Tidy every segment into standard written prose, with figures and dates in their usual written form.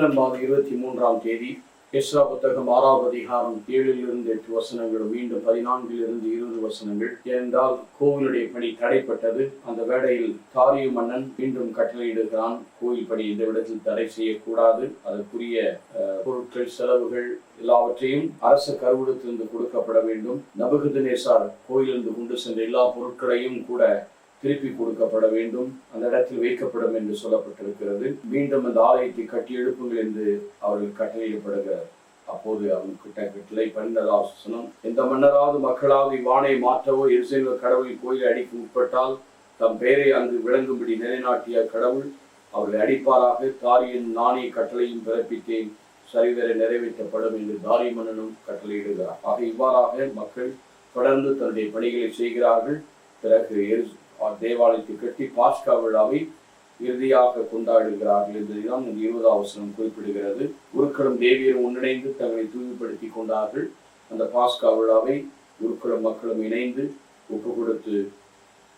April மாதம் 23ஆம் தேதி Ezra புத்தகம் 6வது அதிகாரம் 7-8 வசனங்களும் மீண்டும் 14-20 வசனங்கள். ஏனென்றால் கோவிலுடைய பணி தடைப்பட்டது. அந்த வேளையில் தாரியு மன்னன் மீண்டும் கட்டளையிடுகிறான், கோவில் பணி இந்த இடத்தில் தடை செய்யக்கூடாது, அதற்குரிய பொருட்கள் செலவுகள் எல்லாவற்றையும் அரச கருவூலத்திலிருந்து கொடுக்கப்பட வேண்டும். நபுகத்நேச்சார் கோயிலிருந்து கொண்டு சென்ற எல்லா பொருட்களையும் கூட திருப்பி கொடுக்கப்பட வேண்டும், அந்த இடத்தில் வைக்கப்படும் என்று சொல்லப்பட்டிருக்கிறது. மீண்டும் அந்த ஆலயத்தை கட்டி எழுப்புங்கள் என்று அவர்கள் கட்டளையிடப்படுகிறார். அப்போது அவன் கட்டளை 12வது வசனம், எந்த மன்னராவது மக்களாவது இவ்வாணை மாற்றவோ எருசலேம் கடவுள் கோயிலை அடிக்க உட்பட்டால் தம் பெயரை அங்கு விளங்கும்படி நிலைநாட்டிய கடவுள் அவர்களை அடிப்பாராக. தாரியின் நாணய கட்டளையும் பிறப்பித்தேன், சரிவர நிறைவேற்றப்படும் என்று தாரிய மன்னனும் கட்டளையிடுகிறார். ஆக இவ்வாறாக மக்கள் தொடர்ந்து தன்னுடைய பணிகளை செய்கிறார்கள். பிறகு தேவாலயத்தை கட்டி பாஸ்கா விழாவை இறுதியாக கொண்டாடுகிறார்கள் என்பதுதான் 20வது வசனம் குறிப்பிடுகிறது. குருக்களும் தேவியரும் ஒன்றிணைந்து தங்களை தூய்மைப்படுத்திக் கொண்டார்கள். அந்த பாஸ்கா விழாவை குருக்களும் மக்களும் இணைந்து ஒப்பு கொடுத்து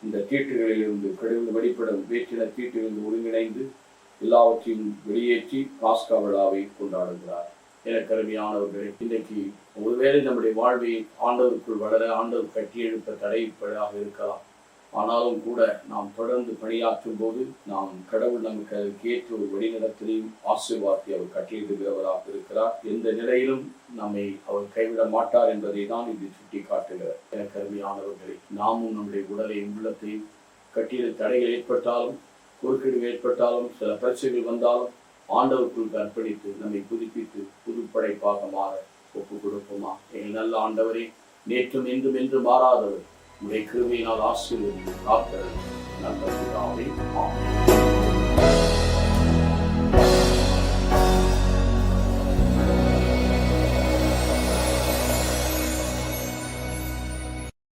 இந்த தீட்டுகளிலிருந்து கடவுள் வெளிப்படும் வேற்றின தீட்டுகளிலிருந்து ஒருங்கிணைந்து எல்லாவற்றையும் வெளியேற்றி பாஸ்கா விழாவை கொண்டாடுகிறார். எனக்கு அருமையானவர்களே, இன்றைக்கு ஒருவேளை நம்முடைய வாழ்வை ஆண்டவருக்குள் வளர ஆண்டவர் கட்டி எழுப்ப தடைப்படாக இருக்கலாம். ஆனாலும் கூட நாம் தொடர்ந்து பணியாற்றும் போது நாம் கடவுள் நமக்கு அதற்கு ஏற்ற ஒரு வழிநடத்தலையும் ஆசீர்வாதத்தை அவர் கட்டளையிடுகிறவராக இருக்கிறார். எந்த நிலையிலும் நம்மை அவர் கைவிட மாட்டார் என்பதை தான் இது சுட்டி காட்டுகிறார். எனக்கு அருமையானவர்களே, நாமும் நம்முடைய உடலையும் உள்ளத்தையும் கட்டிட தடைகள் ஏற்பட்டாலும் குறுக்கீடுகள் ஏற்பட்டாலும் சில பிரச்சனைகள் வந்தாலும் ஆண்டவருக்குள் அர்ப்பணித்து நம்மை புதுப்பித்து புதுப்படைப்பாக மாற ஒப்பு கொடுப்போமா? எங்கள் நல்ல ஆண்டவரே, நேற்றும் என்றும் என்று மாறாதவர் உடைய கிருபையினால் ஆசீர்வதித்து காக்கிறது. நல்ல பிதாவே, ஆமென்.